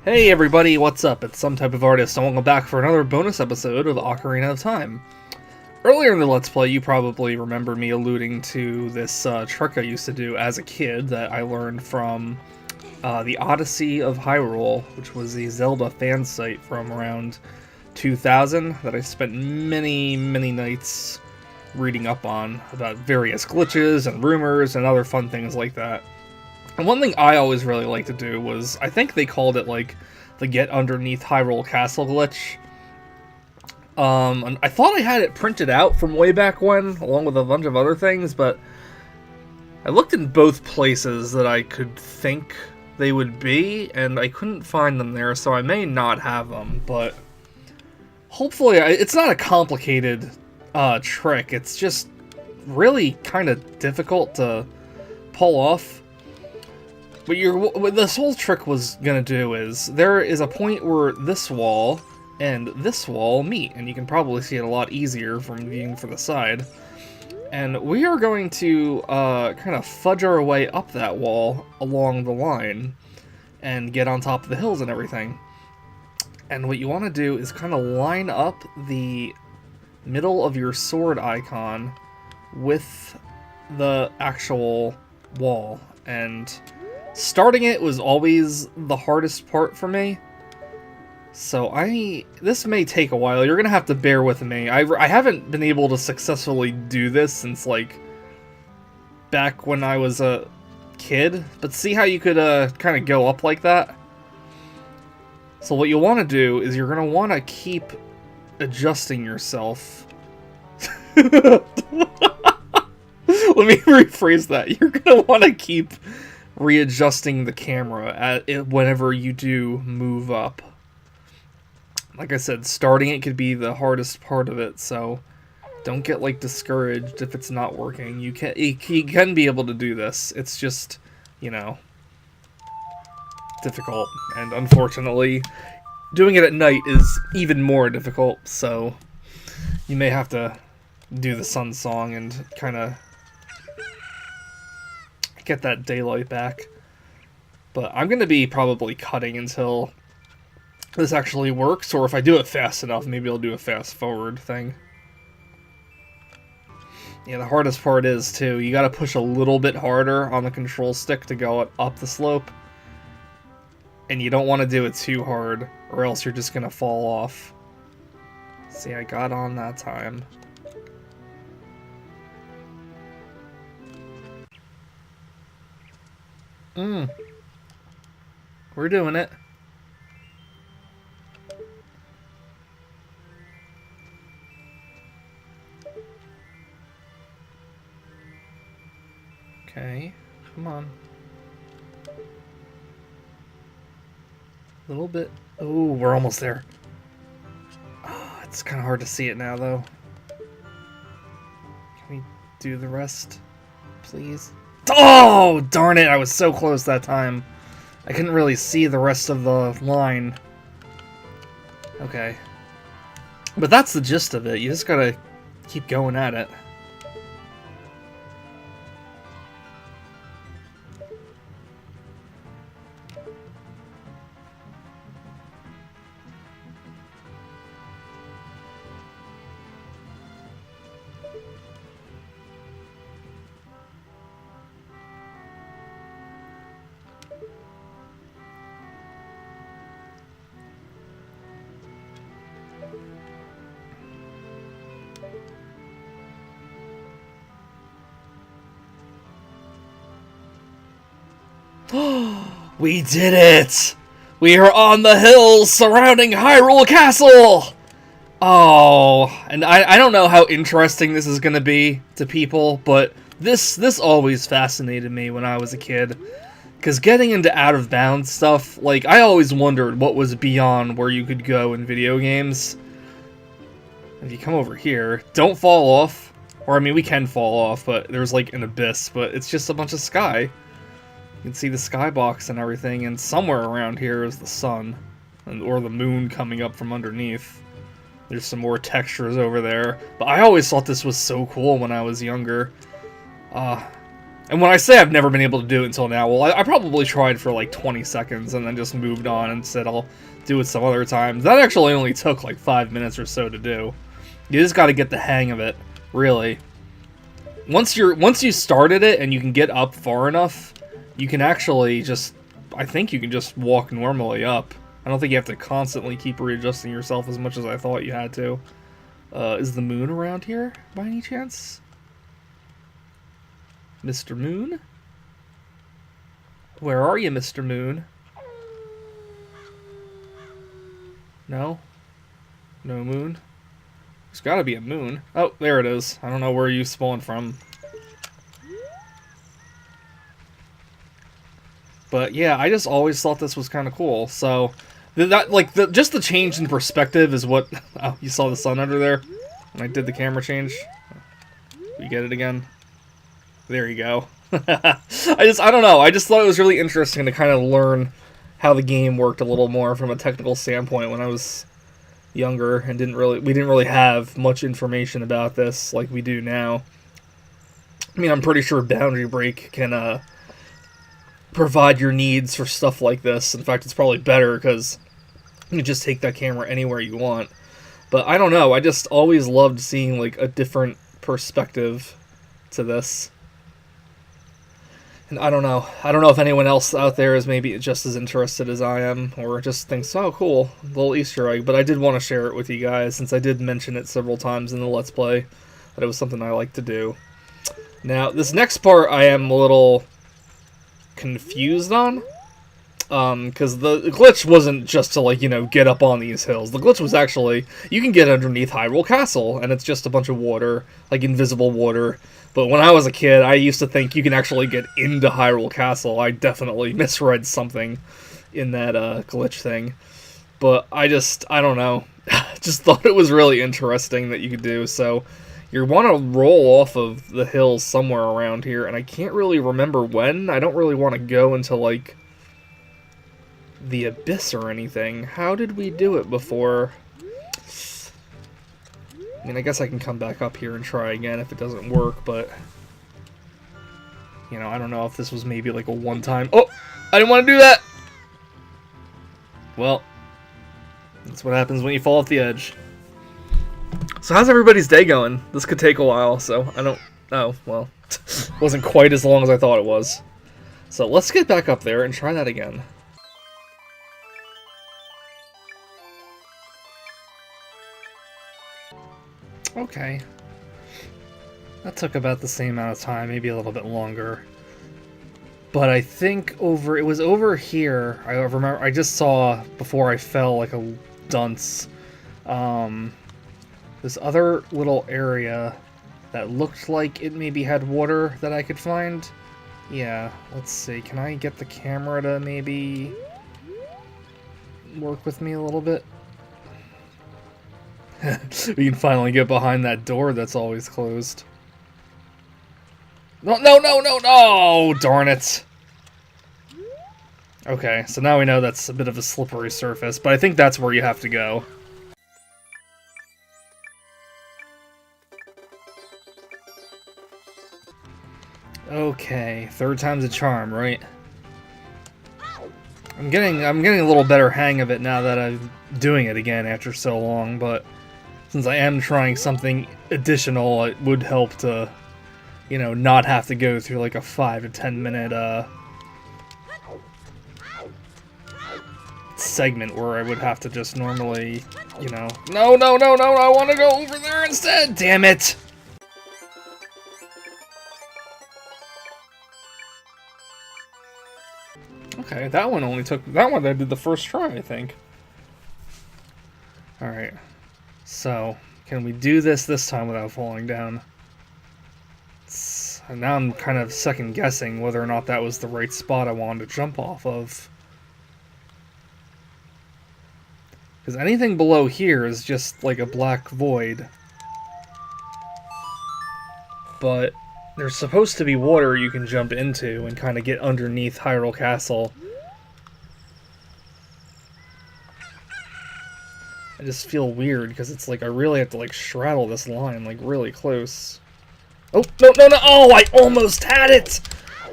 Hey everybody, what's up? It's Some Type of Artist, and welcome back for another bonus episode of Ocarina of Time. Earlier in the Let's Play, you probably remember me alluding to this trick I used to do as a kid that I learned from the Odyssey of Hyrule, which was the Zelda fan site from around 2000 that I spent many nights reading up on about various glitches and rumors and other fun things like that. And one thing I always really liked to do was, I think they called it like the Get Underneath Hyrule Castle glitch. And I thought I had it printed out from way back when, along with a bunch of other things, but I looked in both places that I could think they would be, and I couldn't find them there, so I may not have them, but hopefully it's not a complicated trick. It's just really kind of difficult to pull off. What this whole trick was gonna do is, there is a point where this wall and this wall meet, and you can probably see it a lot easier from viewing from the side. And we are going to kind of fudge our way up that wall along the line and get on top of the hills and everything. And what you want to do is kind of line up the middle of your sword icon with the actual wall. And starting it was always the hardest part for me, so this may take a while. You're gonna have to bear with me. I haven't been able to successfully do this since, like, back when I was a kid, but see how you could kind of go up like that? So what you'll want to do is you're gonna want to keep adjusting yourself. Let me rephrase that. You're gonna want to keep readjusting the camera whenever you do move up. Like I said, starting it could be the hardest part of it, so don't get like discouraged if it's not working. You can be able to do this. It's just, you know, difficult, and unfortunately doing it at night is even more difficult, so you may have to do the sun song and kind of get that daylight back. But I'm going to be probably cutting until this actually works, or if I do it fast enough, maybe I'll do a fast forward thing. Yeah, the hardest part is, too, you gotta push a little bit harder on the control stick to go up the slope. And you don't want to do it too hard, or else you're just gonna fall off. See, I got on that time. We're doing it. Okay, come on. A little bit. Oh, we're almost there. Oh, it's kind of hard to see it now, though. Can we do the rest, please? Oh, darn it! I was so close that time. I couldn't really see the rest of the line. Okay. But that's the gist of it. You just gotta keep going at it. We did it! We are on the hills surrounding Hyrule Castle! Oh, and I don't know how interesting this is gonna be to people, but this always fascinated me when I was a kid. Because getting into out-of-bounds stuff, like, I always wondered what was beyond where you could go in video games. If you come over here, don't fall off. Or, I mean, we can fall off, but there's, like, an abyss, but it's just a bunch of sky. You can see the skybox and everything, and somewhere around here is the sun, or the moon coming up from underneath. There's some more textures over there, but I always thought this was so cool when I was younger. And when I say I've never been able to do it until now, well, I probably tried for like 20 seconds and then just moved on and said I'll do it some other time. That actually only took like 5 minutes or so to do. You just gotta get the hang of it, really. Once you started it and you can get up far enough, you can actually just, I think you can just walk normally up. I don't think you have to constantly keep readjusting yourself as much as I thought you had to. Is the moon around here, by any chance? Mr. Moon? Where are you, Mr. Moon? No? No moon? There's gotta be a moon. Oh, there it is. I don't know where you spawned from. But yeah, I just always thought this was kind of cool. So, just the change in perspective is what... Oh, you saw the sun under there? When I did the camera change? You get it again? There you go. I don't know. I just thought it was really interesting to kind of learn how the game worked a little more from a technical standpoint when I was younger and we didn't really have much information about this like we do now. I mean, I'm pretty sure Boundary Break can provide your needs for stuff like this. In fact, it's probably better because you can just take that camera anywhere you want. But I don't know. I just always loved seeing like a different perspective to this. And I don't know. I don't know if anyone else out there is maybe just as interested as I am, or just thinks, oh, cool, little Easter egg. But I did want to share it with you guys, since I did mention it several times in the Let's Play, that it was something I like to do. Now, this next part I am a little confused on, because the glitch wasn't just to, like, you know, get up on these hills. The glitch was actually, you can get underneath Hyrule Castle, and it's just a bunch of water, like invisible water. But when I was a kid, I used to think you can actually get into Hyrule Castle. I definitely misread something in that glitch thing. But I don't know. Just thought it was really interesting that you could do. So you want to roll off of the hills somewhere around here. And I can't really remember when. I don't really want to go into, like, the abyss or anything. How did we do it before? I mean, I guess I can come back up here and try again if it doesn't work, but... You know, I don't know if this was maybe like a one-time... Oh! I didn't want to do that! Well, that's what happens when you fall off the edge. So how's everybody's day going? This could take a while, so I don't... Oh, well. It wasn't quite as long as I thought it was. So let's get back up there and try that again. Okay. That took about the same amount of time, maybe a little bit longer. But I think it was over here. I remember I just saw before I fell like a dunce. This other little area that looked like it maybe had water that I could find. Yeah, let's see. Can I get the camera to maybe work with me a little bit? We can finally get behind that door that's always closed. No, no, no, no, no! Darn it. Okay, so now we know that's a bit of a slippery surface, but I think that's where you have to go. Okay, third time's a charm, right? I'm getting a little better hang of it now that I'm doing it again after so long, but since I am trying something additional, it would help to, you know, not have to go through like a 5 to 10 minute segment where I would have to just normally, you know... No, no, no, no, I want to go over there instead! Damn it! Okay, that one only took... That one I did the first try, I think. Alright. So, can we do this time without falling down? And now I'm kind of second guessing whether or not that was the right spot I wanted to jump off of. Because anything below here is just like a black void. But there's supposed to be water you can jump into and kind of get underneath Hyrule Castle. I just feel weird because it's like I really have to like straddle this line like really close. Oh, no, no, no! Oh, I almost had it!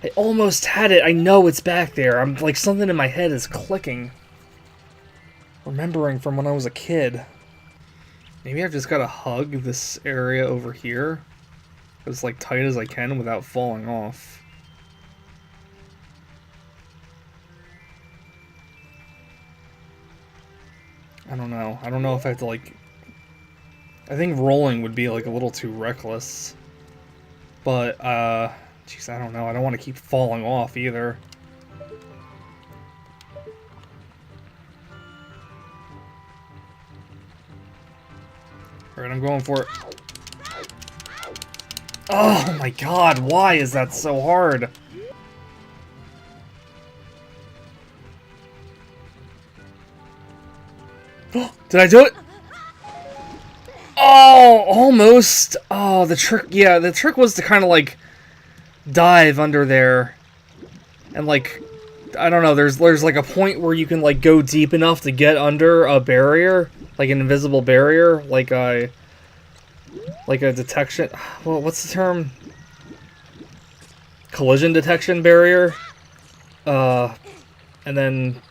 I almost had it. I know it's back there. I'm like, something in my head is clicking. Remembering from when I was a kid. Maybe I've just got to hug this area over here as like tight as I can without falling off. I don't know. I don't know if I have to like... I think rolling would be like a little too reckless. But, jeez, I don't know. I don't want to keep falling off either. Alright, I'm going for it. Oh my god, why is that so hard? Did I do it? Oh, almost. Oh, the trick, yeah, the trick was to kind of like dive under there. And like, I don't know, there's like a point where you can like go deep enough to get under a barrier, like an invisible barrier, like a detection, well, what's the term? Collision detection barrier. And then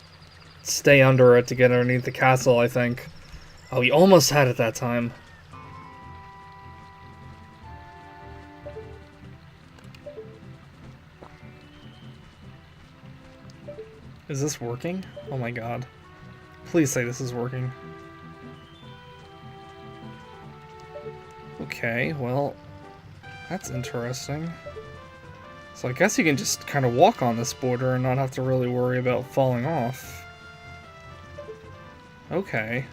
stay under it to get underneath the castle, I think. Oh, we almost had it that time. Is this working? Oh my god. Please say this is working. Okay, well, that's interesting. So I guess you can just kind of walk on this border and not have to really worry about falling off. Okay.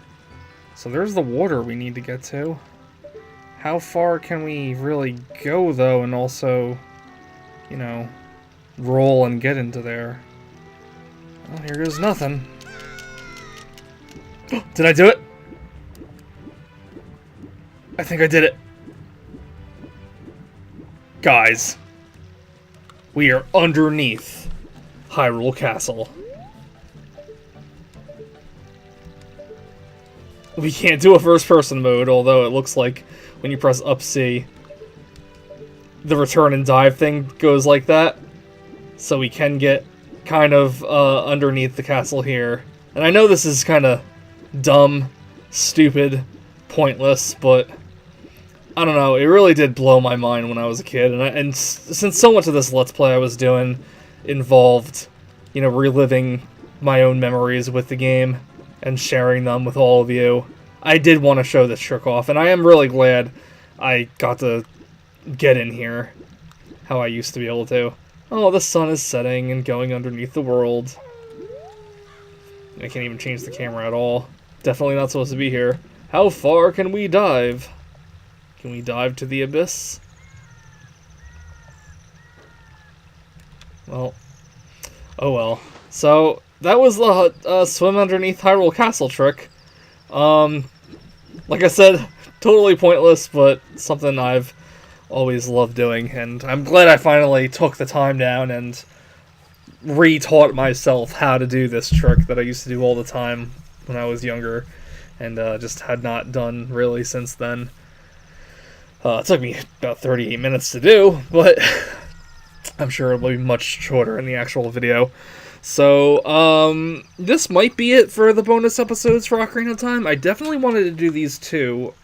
So there's the water we need to get to. How far can we really go, though, and also, you know, roll and get into there? Well, here goes nothing. Did I do it? I think I did it. Guys, we are underneath Hyrule Castle. We can't do a first-person mode, although it looks like when you press up C, the return and dive thing goes like that. So we can get kind of underneath the castle here. And I know this is kind of dumb, stupid, pointless, but I don't know, it really did blow my mind when I was a kid. And since so much of this Let's Play I was doing involved, you know, reliving my own memories with the game and sharing them with all of you, I did want to show this trick off, and I am really glad I got to get in here how I used to be able to. Oh, the sun is setting and going underneath the world. I can't even change the camera at all. Definitely not supposed to be here. How far can we dive? Can we dive to the abyss? Well, oh well. So, that was the swim underneath Hyrule Castle trick. Like I said, totally pointless, but something I've always loved doing, and I'm glad I finally took the time down and re-taught myself how to do this trick that I used to do all the time when I was younger, and just had not done really since then. It took me about 38 minutes to do, but I'm sure it'll be much shorter in the actual video. So, this might be it for the bonus episodes for Ocarina of Time. I definitely wanted to do these two.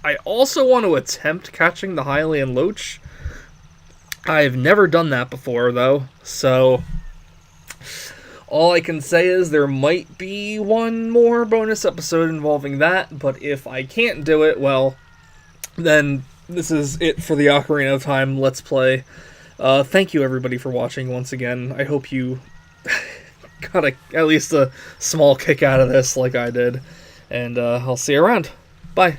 I also want to attempt catching the Hylian Loach. I've never done that before, though, so all I can say is there might be one more bonus episode involving that, but if I can't do it, well, then this is it for the Ocarina of Time Let's Play. Thank you, everybody, for watching once again. I hope you got at least a small kick out of this like I did, and I'll see you around. Bye.